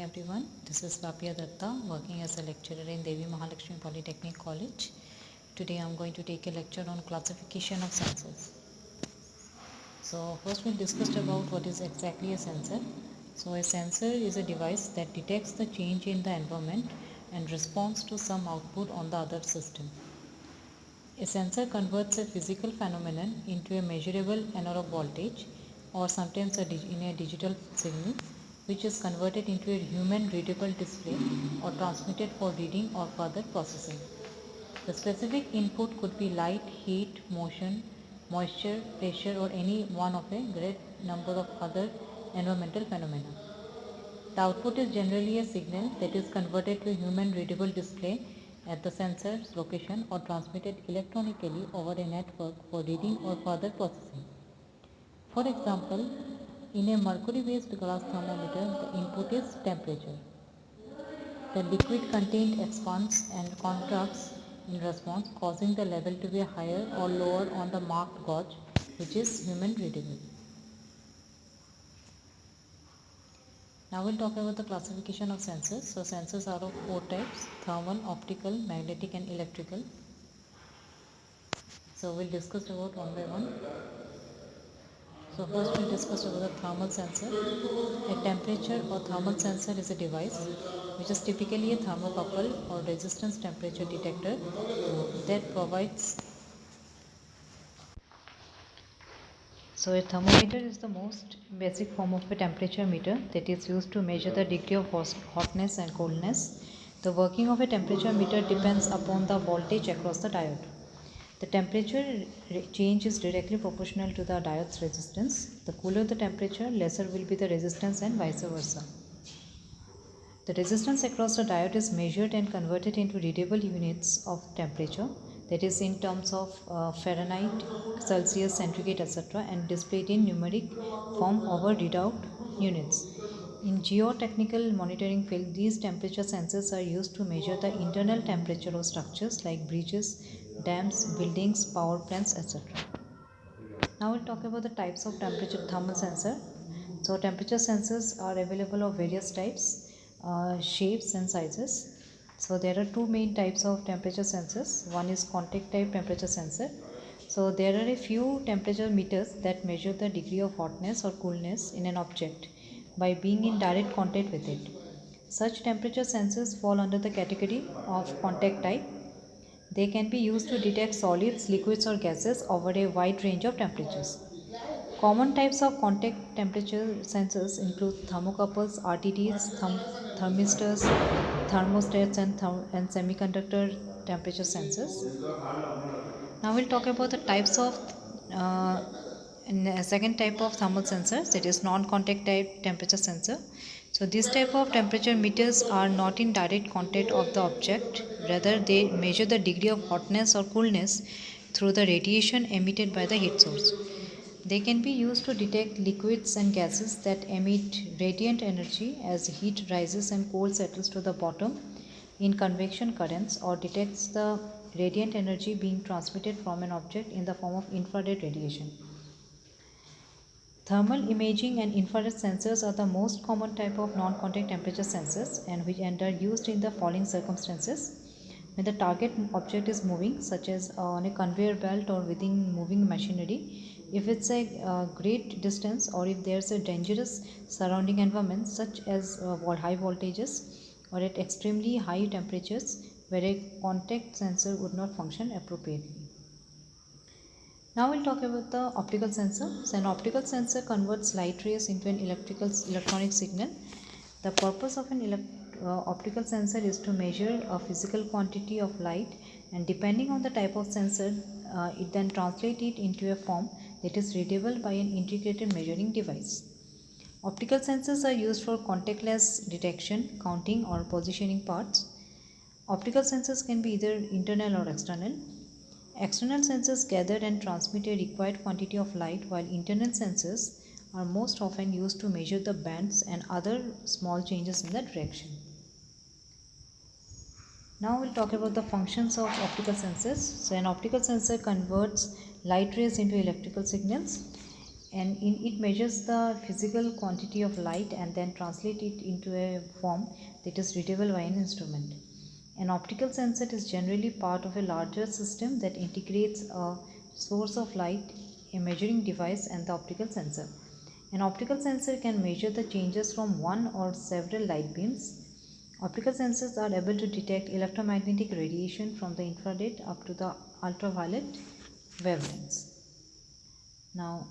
everyone. This is Vapya Datta, working as a lecturer in Devi Mahalakshmi Polytechnic College. Today I am going to take a lecture on classification of sensors. So first we'll discuss about what is exactly a sensor. So a sensor is a device that detects the change in the environment and responds to some output on the other system. A sensor converts a physical phenomenon into a measurable analog voltage or sometimes in a digital signal, which is converted into a human readable display or transmitted for reading or further processing. The specific input could be light, heat, motion, moisture, pressure, or any one of a great number of other environmental phenomena. The output is generally a signal that is converted to a human readable display at the sensor's location or transmitted electronically over a network for reading or further processing. For example, in a mercury-based glass thermometer, the input is temperature. The liquid contained expands and contracts in response, causing the level to be higher or lower on the marked gauge, which is human readable. Now we'll talk about the classification of sensors. So sensors are of four types: thermal, optical, magnetic and electrical. So we'll discuss about one by one. So first we'll discuss about the thermal sensor. A temperature or thermal sensor is a device which is typically a thermocouple or resistance temperature detector that provides. So a thermometer is the most basic form of a temperature meter that is used to measure the degree of hotness and coldness. The working of a temperature meter depends upon the voltage across the diode. The temperature change is directly proportional to the diode's resistance. The cooler the temperature, lesser will be the resistance and vice versa. The resistance across the diode is measured and converted into readable units of temperature, that is in terms of Fahrenheit, Celsius, centigrade, etc., and displayed in numeric form over readout units. In geotechnical monitoring field, these temperature sensors are used to measure the internal temperature of structures like bridges, dams, buildings, power plants, etc. Now we'll talk about the types of temperature thermal sensor. So temperature sensors are available of various types, shapes and sizes. So there are two main types of temperature sensors. One is contact type temperature sensor. So there are a few temperature meters that measure the degree of hotness or coolness in an object by being in direct contact with it. Such temperature sensors fall under the category of contact type. They can be used to detect solids, liquids or gases over a wide range of temperatures. Common types of contact temperature sensors include thermocouples, RTDs, thermistors, thermostats and semiconductor temperature sensors. Now we'll talk about the types of second type of thermal sensors, that is non-contact type temperature sensor. So this type of temperature meters are not in direct contact of the object, rather they measure the degree of hotness or coolness through the radiation emitted by the heat source. They can be used to detect liquids and gases that emit radiant energy as heat rises and cold settles to the bottom in convection currents, or detects the radiant energy being transmitted from an object in the form of infrared radiation. Thermal imaging and infrared sensors are the most common type of non-contact temperature sensors and are used in the following circumstances. When the target object is moving, such as on a conveyor belt or within moving machinery, if it's a great distance, or if there's a dangerous surrounding environment such as high voltages or at extremely high temperatures where a contact sensor would not function appropriately. Now we'll talk about the optical sensor. So an optical sensor converts light rays into an electronic signal. The purpose of an optical sensor is to measure a physical quantity of light, and depending on the type of sensor, it then translates it into a form that is readable by an integrated measuring device. Optical sensors are used for contactless detection, counting or positioning parts. Optical sensors can be either internal or external. External sensors gather and transmit a required quantity of light, while internal sensors are most often used to measure the bands and other small changes in the direction. Now we'll talk about the functions of optical sensors. So an optical sensor converts light rays into electrical signals. and it measures the physical quantity of light and then translate it into a form that is readable by an instrument. An optical sensor is generally part of a larger system that integrates a source of light, a measuring device, and the optical sensor. An optical sensor can measure the changes from one or several light beams. Optical sensors are able to detect electromagnetic radiation from the infrared up to the ultraviolet wavelengths. Now,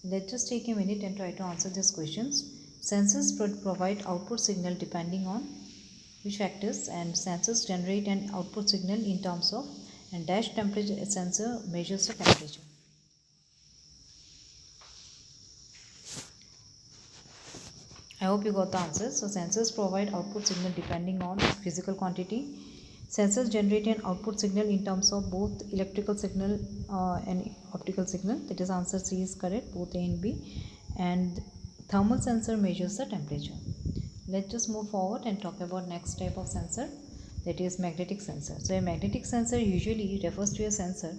let's just take a minute and try to answer these questions. Sensors provide output signal depending on which factors, and sensors generate an output signal in terms of, and dash temperature sensor measures the temperature. I hope you got the answers. So sensors provide output signal depending on physical quantity. Sensors generate an output signal in terms of both electrical signal and optical signal. That is, answer C is correct, both A and B. And thermal sensor measures the temperature. Let's just move forward and talk about next type of sensor, that is magnetic sensor. So a magnetic sensor usually refers to a sensor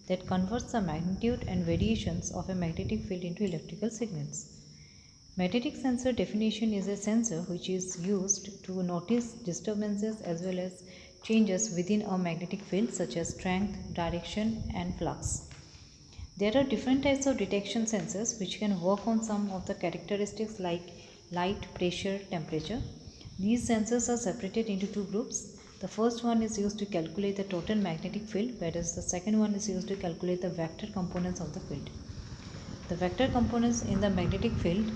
that converts the magnitude and variations of a magnetic field into electrical signals. Magnetic sensor definition is a sensor which is used to notice disturbances as well as changes within a magnetic field such as strength, direction, and flux. There are different types of detection sensors which can work on some of the characteristics like light, pressure, temperature. These sensors are separated into two groups. The first one is used to calculate the total magnetic field, whereas the second one is used to calculate the vector components of the field. The vector components in the magnetic field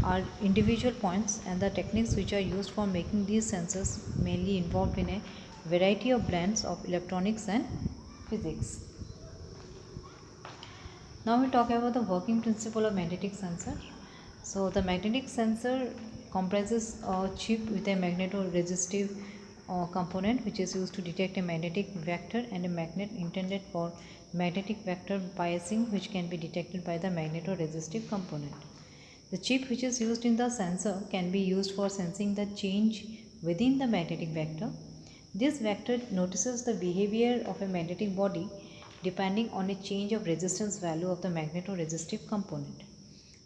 are individual points, and the techniques which are used for making these sensors mainly involved in a variety of blends of electronics and physics. Now we talk about the working principle of magnetic sensor. So the magnetic sensor comprises a chip with a magnetoresistive component which is used to detect a magnetic vector and a magnet intended for magnetic vector biasing, which can be detected by the magnetoresistive component. The chip which is used in the sensor can be used for sensing the change within the magnetic vector. This vector notices the behavior of a magnetic body depending on a change of resistance value of the magnetoresistive component.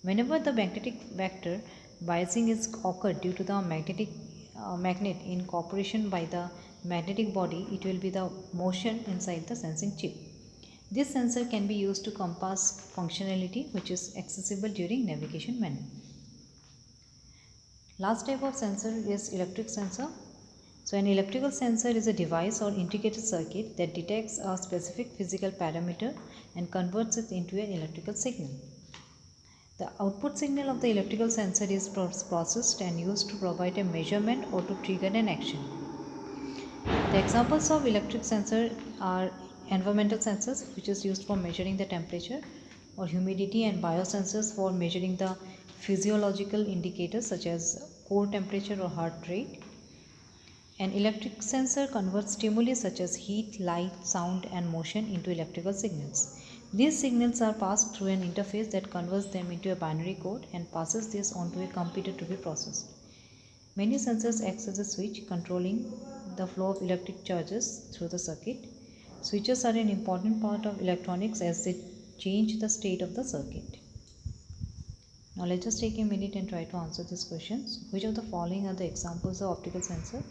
Whenever the magnetic vector biasing is occurred due to the magnet incorporation by the magnetic body, it will be the motion inside the sensing chip. This sensor can be used to compass functionality which is accessible during navigation menu. Last type of sensor is electric sensor. So an electrical sensor is a device or integrated circuit that detects a specific physical parameter and converts it into an electrical signal. The output signal of the electrical sensor is processed and used to provide a measurement or to trigger an action. The examples of electric sensor are environmental sensors, which is used for measuring the temperature or humidity, and biosensors for measuring the physiological indicators such as core temperature or heart rate. An electric sensor converts stimuli such as heat, light, sound, and motion into electrical signals. These signals are passed through an interface that converts them into a binary code and passes this onto a computer to be processed. Many sensors act as a switch controlling the flow of electric charges through the circuit. Switches are an important part of electronics as they change the state of the circuit. Now let's just take a minute and try to answer these questions. Which of the following are the examples of optical sensor?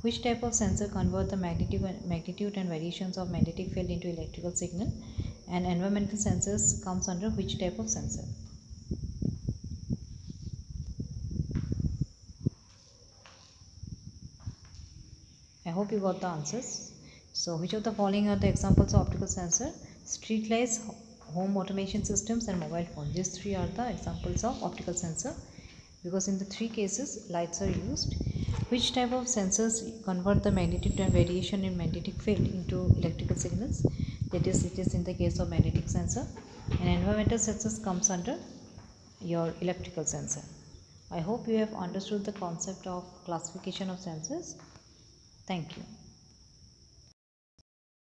Which type of sensor convert the magnitude and variations of magnetic field into electrical signal? And environmental sensors comes under which type of sensor? I hope you got the answers. So which of the following are the examples of optical sensor? Street lights, home automation systems, and mobile phone. These three are the examples of optical sensor, because in the three cases lights are used. Which type of sensors convert the magnitude and variation in magnetic field into electrical signals? That is, it is in the case of magnetic sensor. And environmental sensors comes under your electrical sensor. I hope you have understood the concept of classification of sensors. Thank you.